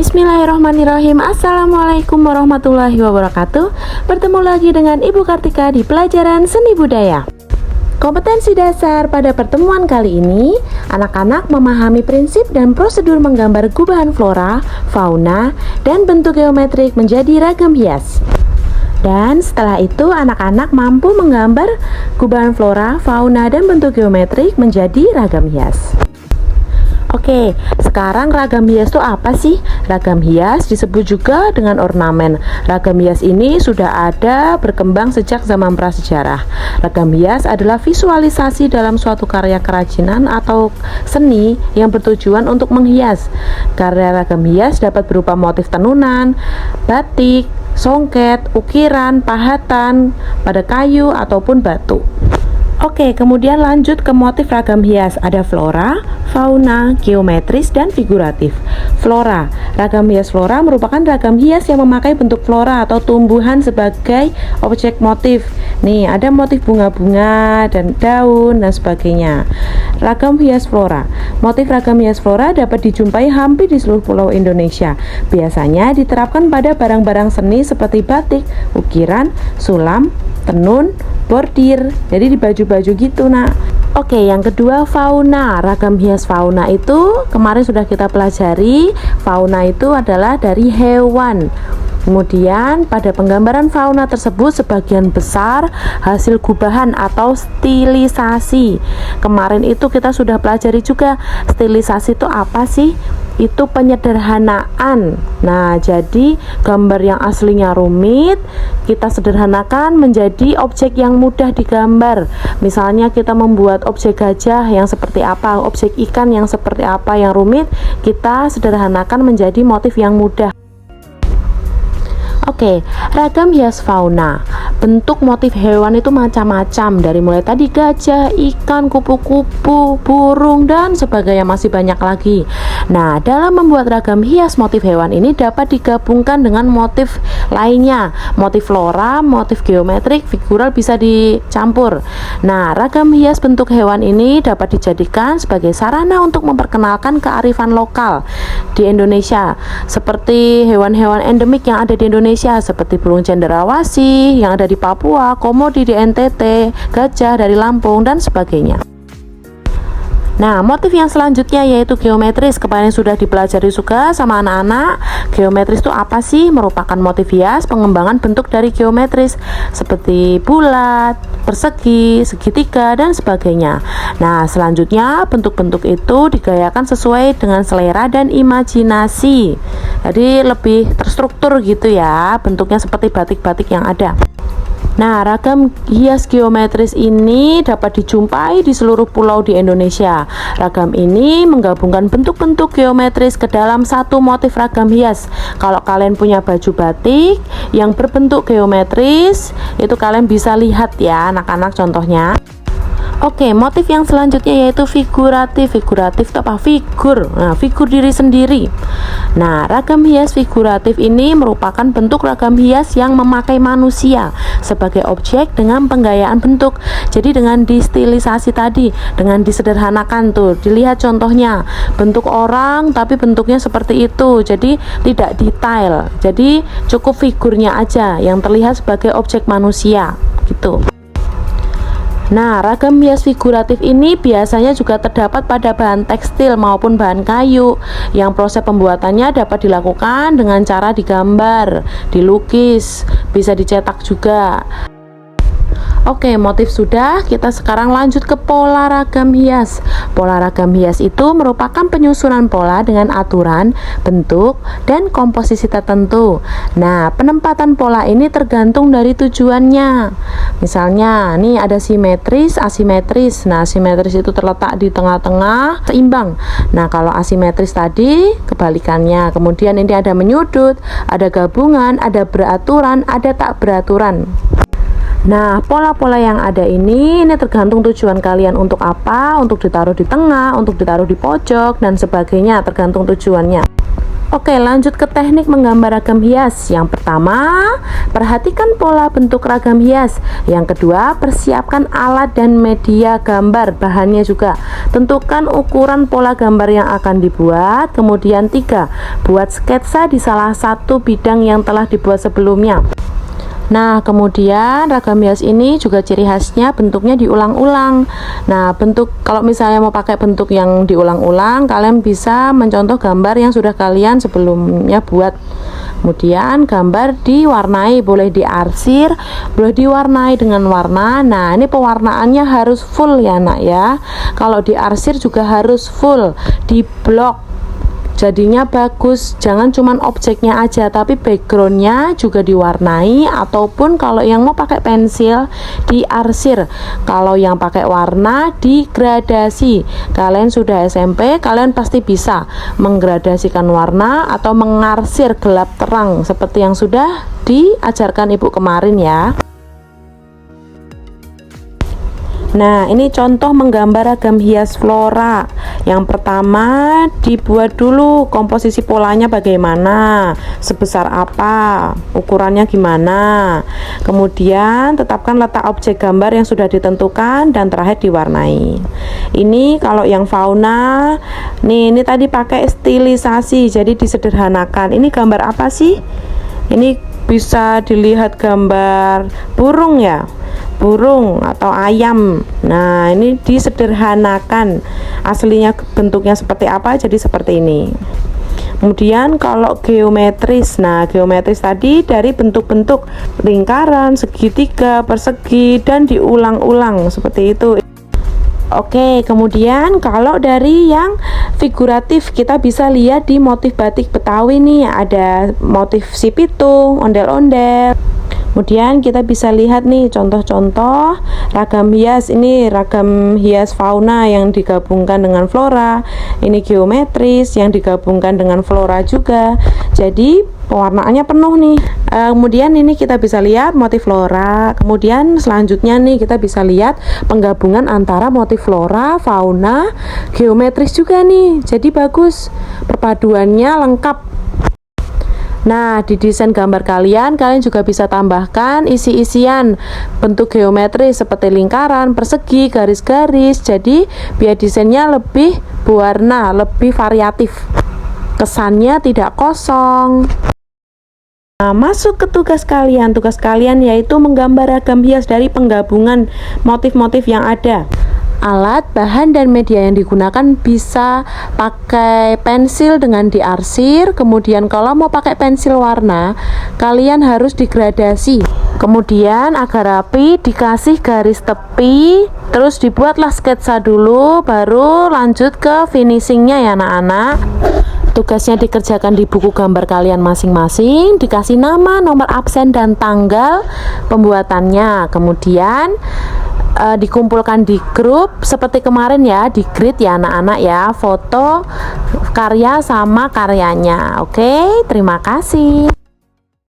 Bismillahirrahmanirrahim. Assalamualaikum warahmatullahi wabarakatuh. Bertemu lagi dengan Ibu Kartika di pelajaran seni budaya. Kompetensi dasar pada pertemuan kali ini, anak-anak memahami prinsip dan prosedur menggambar gubahan flora, fauna, dan bentuk geometrik menjadi ragam hias. Dan setelah itu anak-anak mampu menggambar gubahan flora, fauna, dan bentuk geometrik menjadi ragam hias. Oke, sekarang ragam hias itu apa sih? Ragam hias disebut juga dengan ornamen. Ragam hias ini sudah ada berkembang sejak zaman prasejarah. Ragam hias adalah visualisasi dalam suatu karya kerajinan atau seni yang bertujuan untuk menghias. Karya ragam hias dapat berupa motif tenunan, batik, songket, ukiran, pahatan pada kayu ataupun batu. Oke, kemudian lanjut ke motif ragam hias. Ada flora, fauna, geometris, dan figuratif. Flora, ragam hias flora merupakan ragam hias yang memakai bentuk flora atau tumbuhan sebagai objek motif. Nih, ada motif bunga-bunga dan daun dan sebagainya. Ragam hias flora. Motif ragam hias flora dapat dijumpai hampir di seluruh pulau Indonesia. Biasanya diterapkan pada barang-barang seni seperti batik, ukiran, sulam, tenun, bordir, jadi di baju-baju gitu nak. Oke, yang kedua fauna. Ragam hias fauna itu kemarin sudah kita pelajari. Fauna itu adalah dari hewan. Kemudian pada penggambaran fauna tersebut sebagian besar hasil gubahan atau stilisasi. Kemarin itu kita sudah pelajari juga stilisasi itu apa sih? Itu penyederhanaan. Nah, jadi gambar yang aslinya rumit kita sederhanakan menjadi objek yang mudah digambar. Misalnya kita membuat objek gajah yang seperti apa, objek ikan yang seperti apa yang rumit, kita sederhanakan menjadi motif yang mudah. Oke, ragam hias fauna. Bentuk motif hewan itu macam-macam, dari mulai tadi gajah, ikan, kupu-kupu, burung, dan sebagainya, masih banyak lagi. Nah, dalam membuat ragam hias motif hewan ini dapat digabungkan dengan motif lainnya. Motif flora, motif geometrik, figural bisa dicampur. Nah, ragam hias bentuk hewan ini dapat dijadikan sebagai sarana untuk memperkenalkan kearifan lokal di Indonesia, seperti hewan-hewan endemik yang ada di Indonesia, seperti burung cendrawasih yang ada di Papua, komodo di NTT, gajah dari Lampung, dan sebagainya. Nah, motif yang selanjutnya yaitu geometris. Kemarin sudah dipelajari juga sama anak-anak. Geometris itu apa sih? Merupakan motif hias pengembangan bentuk dari geometris seperti bulat, persegi, segitiga, dan sebagainya. Nah, selanjutnya bentuk-bentuk itu digayakan sesuai dengan selera dan imajinasi. Jadi lebih terstruktur gitu ya, bentuknya seperti batik-batik yang ada. Nah, ragam hias geometris ini dapat dijumpai di seluruh pulau di Indonesia. Ragam ini menggabungkan bentuk-bentuk geometris ke dalam satu motif ragam hias. Kalau kalian punya baju batik yang berbentuk geometris, itu kalian bisa lihat ya anak-anak contohnya. Oke, motif yang selanjutnya yaitu figuratif. Figuratif itu apa? Figur. Nah, figur diri sendiri. Nah, ragam hias figuratif ini merupakan bentuk ragam hias yang memakai manusia sebagai objek dengan penggayaan bentuk. Jadi dengan distilisasi tadi, dengan disederhanakan tuh. Dilihat contohnya, bentuk orang tapi bentuknya seperti itu. Jadi tidak detail. Jadi cukup figurnya aja yang terlihat sebagai objek manusia gitu. Nah, ragam hias figuratif ini biasanya juga terdapat pada bahan tekstil maupun bahan kayu yang proses pembuatannya dapat dilakukan dengan cara digambar, dilukis, bisa dicetak juga. Oke, motif sudah, kita sekarang lanjut ke pola ragam hias. Pola ragam hias itu merupakan penyusunan pola dengan aturan, bentuk, dan komposisi tertentu. Nah, penempatan pola ini tergantung dari tujuannya. Misalnya, nih ada simetris, asimetris. Nah, simetris itu terletak di tengah-tengah, seimbang. Nah, kalau asimetris tadi, kebalikannya. Kemudian ini ada menyudut, ada gabungan, ada beraturan, ada tak beraturan. Nah, pola-pola yang ada ini tergantung tujuan kalian untuk apa, untuk ditaruh di tengah, untuk ditaruh di pojok, dan sebagainya, tergantung tujuannya. Oke, lanjut ke teknik menggambar ragam hias. Yang pertama, perhatikan pola bentuk ragam hias. Yang kedua, persiapkan alat dan media gambar, bahannya juga. Tentukan ukuran pola gambar yang akan dibuat. Kemudian 3, buat sketsa di salah satu bidang yang telah dibuat sebelumnya. Nah, kemudian ragam hias ini juga ciri khasnya bentuknya diulang-ulang. Nah, kalau misalnya mau pakai bentuk yang diulang-ulang, kalian bisa mencontoh gambar yang sudah kalian sebelumnya buat. Kemudian gambar diwarnai, boleh diarsir, boleh diwarnai dengan warna. Nah, ini pewarnaannya harus full ya nak ya. Kalau diarsir juga harus full, di blok. Jadinya bagus, jangan cuman objeknya aja tapi backgroundnya juga diwarnai, ataupun kalau yang mau pakai pensil diarsir, kalau yang pakai warna digradasi. Kalian sudah SMP, kalian pasti bisa menggradasikan warna atau mengarsir gelap terang seperti yang sudah diajarkan ibu kemarin ya. Nah, ini contoh menggambar ragam hias flora. Yang pertama, dibuat dulu komposisi polanya bagaimana, sebesar apa, ukurannya gimana. Kemudian tetapkan letak objek gambar yang sudah ditentukan dan terakhir diwarnai. Ini kalau yang fauna, ini tadi pakai stilisasi, jadi disederhanakan. Ini gambar apa sih? Ini bisa dilihat gambar burung ya, burung atau ayam. Nah, ini disederhanakan, aslinya bentuknya seperti apa jadi seperti ini. Kemudian kalau geometris, nah geometris tadi dari bentuk-bentuk lingkaran, segitiga, persegi, dan diulang-ulang seperti itu. Oke, kemudian kalau dari yang figuratif kita bisa lihat di motif batik Betawi nih, ada motif si pitung, ondel-ondel. Kemudian kita bisa lihat nih contoh-contoh ragam hias. Ini ragam hias fauna yang digabungkan dengan flora. Ini geometris yang digabungkan dengan flora juga. Jadi pewarnaannya penuh nih. Kemudian ini kita bisa lihat motif flora. Kemudian selanjutnya nih kita bisa lihat penggabungan antara motif flora, fauna, geometris juga nih. Jadi bagus, perpaduannya lengkap. Nah, di desain gambar kalian juga bisa tambahkan isi-isian bentuk geometris seperti lingkaran, persegi, garis-garis. Jadi biar desainnya lebih berwarna, lebih variatif, kesannya tidak kosong. Nah, masuk ke tugas kalian. Tugas kalian yaitu menggambar ragam hias dari penggabungan motif-motif yang ada. Alat, bahan, dan media yang digunakan bisa pakai pensil dengan diarsir. Kemudian kalau mau pakai pensil warna, kalian harus digradasi. Kemudian agar rapi dikasih garis tepi, terus dibuatlah sketsa dulu, baru lanjut ke finishingnya ya anak-anak. Tugasnya dikerjakan di buku gambar kalian masing-masing, dikasih nama, nomor absen, dan tanggal pembuatannya. Kemudian dikumpulkan di grup seperti kemarin ya, di grid ya anak-anak ya, foto karya sama karyanya. Oke, terima kasih.